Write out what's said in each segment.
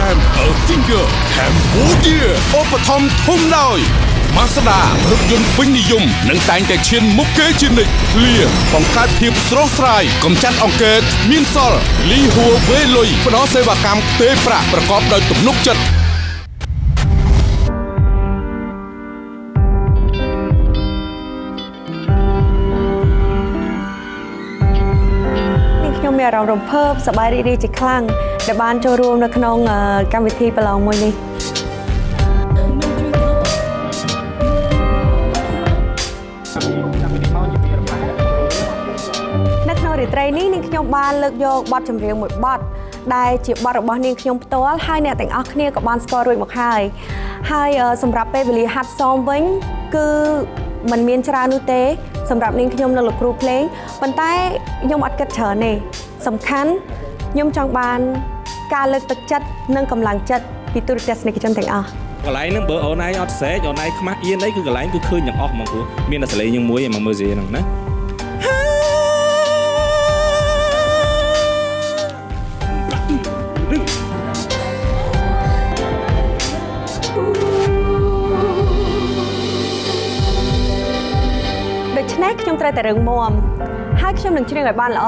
am a finger Cambodia ឧបត្ថម្ភធំដោយ Mazda រថយន្តពេញនិយមនឹងតែងតែឈានមុខគេជានិច្ចឃ្លាបង្កើតភាពស្រស់ស្រាយកំចាត់អង្គែមានសល់លីហួរវេលុយផ្ដល់សេវាកម្មផ្ទេរប្រាក់ប្រកបដោយទំនុកចិត្តខ្ញុំមានអារម្មណ៍រំភើបសប្បាយរីករាយជាខ្លាំងដែលបានចូលរួមនៅក្នុងកម្មវិធីប្រឡងមួយនេះនៅក្នុងរាត្រីនេះនាងខ្ញុំបានលើកយកបទចម្រៀងមួយបទដែលជាបទរបស់នាងខ្ញុំផ្ទាល់ហើយអ្នកទាំងអស់គ្នាក៏បានស្គាល់រួចមកហើយសម្រាប់ពេលវេលាហាត់សមវិញគឺมันមានច្រើននោះទេសម្រាប់នាងខ្ញុំនៅលោកគ្រូភ្លេងប៉ុន្តែខ្ញុំអត់គិតច្រើនទេសំខាន់ខ្ញុំចង់បានការលើកទឹកចិត្តនិងកម្លាំងចិត្តពីទូរទស្សនិកជនទាំងអស់កន្លែងហ្នឹងបើអូនឯងអត់ស្រែកអូនឯងខ្មាស់អៀនអីគឺកន្លែងគឺឃើញទាំងអស់ហ្មងគ្រូមានតែសលេងយើងមួយឯងមកមើលស៊ីហ្នឹងណាដូច្នេះខ្ញុំត្រូវតែរឹងមាំហើយខ្ញុំនឹងច្រៀងឲ្យបានល្អ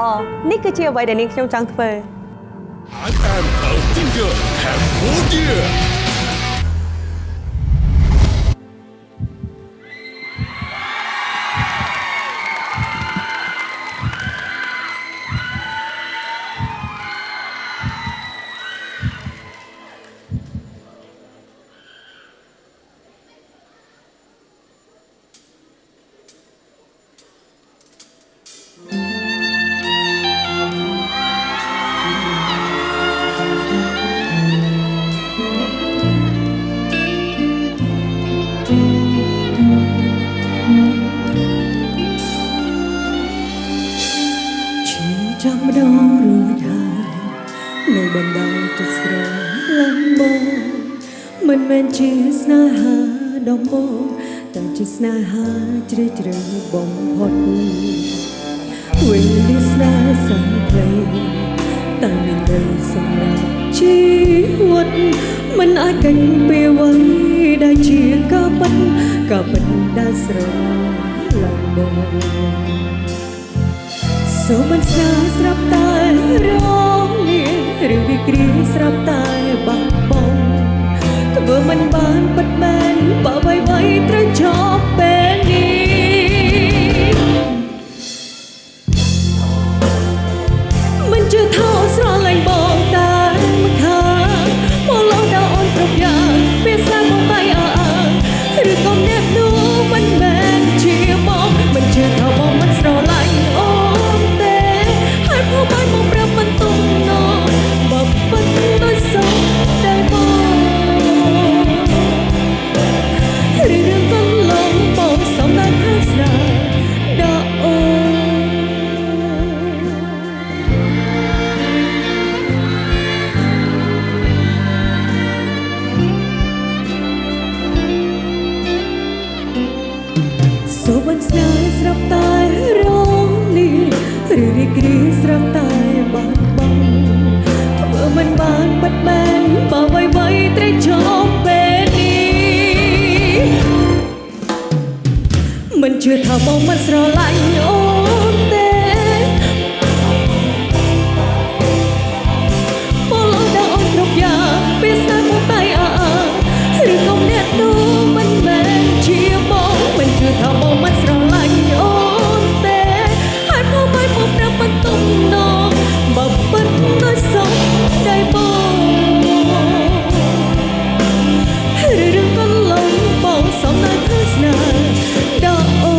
នេះគឺជាអ្វីដែលនាងខ្ញុំចង់ធ្វើ I am a finger Cambodiaចាំម្ដងរួចហើយនៅបណ្ដាទៅស្រឡាញ់បងមិនមែនជាស្នេហាដំបូងតែជាស្នេហាជ្រាលជ្រៅបំផុតវេលាស្នេហ៍សានភ្លេងតែមានន័យសម្រាប់ជីវិតមិនអាចកាញ់ពីអ្វីដែលជាការពិតដែលស្រឡាញ់បងសូមមិនស្នាស្រាប់តែរងនាឬរីករាយស្រាប់តែបាត់បង់ធ្វើមិនបានពិតមែនបើអ្វីត្រូវចប់ពេលនេះមិនជឿថាស្រឡាញ់បងតែមិនថាមកឡងដល់អូនគ្រប់យ៉ាងពេលស្នេហ៍បងបែកឬក៏អ្នកនោះមិនមែនជាបងមិនជឿថាបងមិនស្រឡាញ់អូនผู้บ้านมองประมันตุ้งนอบับปันด้วยสองได้บอกเรื่องกันลงบอกสองได้ข้าสาดาโอโซบันสนาสรับตายร้องลีหรือรีกรีสรับตายบางบางធ្វើមិនបានបាត់បែនបើអ្វីត្រូវចប់ពេលនេះមិនជឿថាបងមិនស្រឡាញ់អូនទេមកឡងដល់អូនគ្រប់យ៉ាងពេលស្នេហ៍មកតែឬក៏អ្នកនោះមិនមែនជាបងមិនជឿថាបងមិនស្រឡាញ់អូនទេហើយមកបាយមកប្រាប់មិនទុំណងបើពិតដោយសោកได้បងរឿងកន្លងបងសំណាញ់ឃើញស្នេហ៍ដល់អូ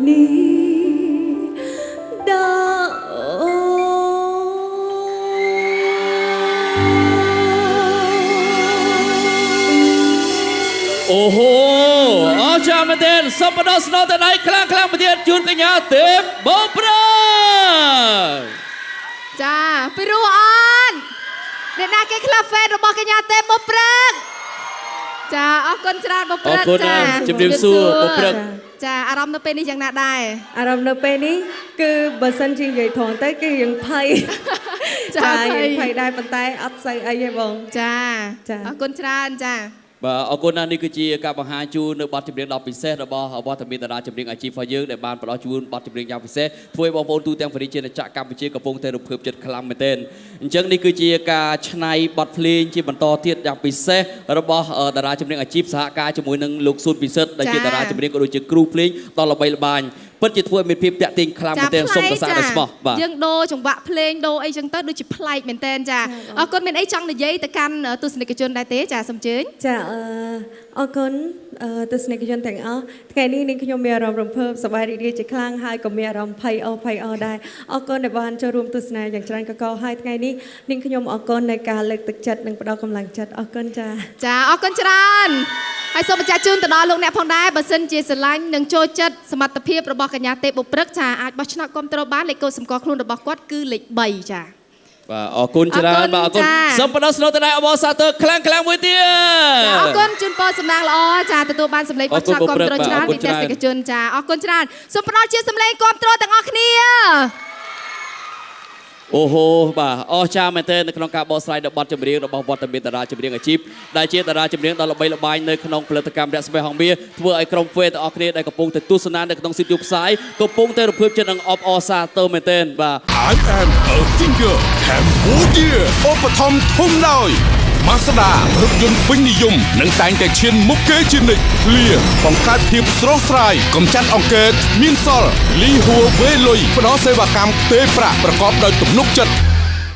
នេះដល់អូហូអស្ចារ្យមែនទែនសូមបដោះស្នោទៅដៃខ្លាំងៗប្រទៀតជូនកញ្ញាទេពបូប្រឹង ចាពីរោះអនអ្នកណាគេខ្លះ fan របស់កញ្ញាទេពបុព្រឹកចាអរគុណច្រើនបុព្រឹក អរគុណ ចា ជំរាបសួរបុព្រឹក ចាអារម្មណ៍នៅពេលនេះយ៉ាងណាដែរ អារម្មណ៍នៅពេលនេះគឺបើសិនជានិយាយត្រង់ទៅគឺយើងភ័យ ចា យើងភ័យដែរប៉ុន្តែអត់សូវអីទេបង ចា ចា អរគុណច្រើនចា បាទអរគុណណាស់នេះគឺជាការបង្ហាញជូននៅបទចម្រៀងដ៏ពិសេសរបស់វត្តមានតារាចម្រៀងអាជីពរបស់យើងដែលបានផ្ដល់ជូនបទចម្រៀងយ៉ាងពិសេសធ្វើឲ្យបងប្អូនទូទាំងប្រជាជនចក្រកម្ពុជាកំពុងតែរំភើបចិត្តខ្លាំងមែនទែនអញ្ចឹងនេះគឺជាការច្នៃបទភ្លេងជាបន្តទៀតយ៉ាងពិសេសរបស់តារាចម្រៀងអាជីពសហការជាមួយនឹងលោកស៊ុនពិសិដ្ឋដែលជាតារាចម្រៀងក៏ដូចជាគ្រូភ្លេងដ៏ល្បីល្បាញពិតជាធ្វើឲ្យមានភាពតាក់ទាញខ្លាំងមែនទែនសូមសរសើរដោយស្មោះបាទ យើងដូរចង្វាក់ភ្លេងដូរអីចឹងទៅដូចជាប្លែកមែនតើចាអរគុណមានអីចង់និយាយទៅកាន់ទស្សនិកជនដែរទេចាសូមជើញ ចាអរគុណទស្សនិកជនទាំងអស់ថ្ងៃនេះនាងខ្ញុំមានអារម្មណ៍រំភើបសប្បាយរីករាយជាខ្លាំងហើយក៏មានអារម្មណ៍ភ័យអរដែរអរគុណដែលបានចូលរួមទស្សនាយ៉ាងច្រើនកកហើយថ្ងៃនេះនាងខ្ញុំអរគុណនៃការលើកទឹកចិត្តនិងផ្ដល់កម្លាំងចិត្តអរគុណចា ចាអរគុណច្រើនហើយសូមបញ្ជាក់ជូនទៅដល់លោកអ្នកផងដែរបើសិនជាស្រឡាញ់និងចូលចិត្តសមត្ថភាពរបស់កញ្ញាទេពបុព្រឹកចាអាចបោះឆ្នោតគ្រប់គ្រងបានលេខកូដសម្គាល់ខ្លួនរបស់គាត់គឺលេខ3ចា បាទអរគុណច្រើនបាទអរគុណសូមបដោះស្នោទៅដែរអបអរសាទរខ្លាំងមួយទៀត ចាអរគុណជូនពរសំណាងល្អចាទទួលបានសម្លេងបោះឆ្នោតគ្រប់គ្រងច្រើនពីទស្សនិកជនចាអរគុណច្រើនសូមផ្ដល់ជាសម្លេងគ្រប់គ្រងទាំងអស់គ្នា អូហូបាទអស្ចារ្យមែនទែននៅក្នុងការបកស្រាយរបស់បទចម្រៀងរបស់វត្តមានតារាចម្រៀងអាជីពដែលជាតារាចម្រៀងដ៏ល្បីល្បាញនៅក្នុងផលិតកម្មរស្មីហង្មាធ្វើឲ្យក្រុម fan ទាំងអស់គ្នាដែលកំពុងតែទស្សនានៅក្នុងសិទ្ធិយុផ្សាយកំពុងតែរំភើបចិត្តនិងអបអរសាទរមែនទែនបាទ I am a finger Cambodia ឧបត្ថម្ភធំដោយ Mazda រថយន្តពេញនិយមនឹងតែងតែឈានមុខគេជានិច្ចឃ្លាបង្កើតភាពស្រស់ស្រាយកម្ចាត់អង្គែតមានសល់លីហួរវេលុយផ្ដល់សេវាកម្មផ្ទេរប្រាក់ប្រកបដោយទំនុកចិត្ត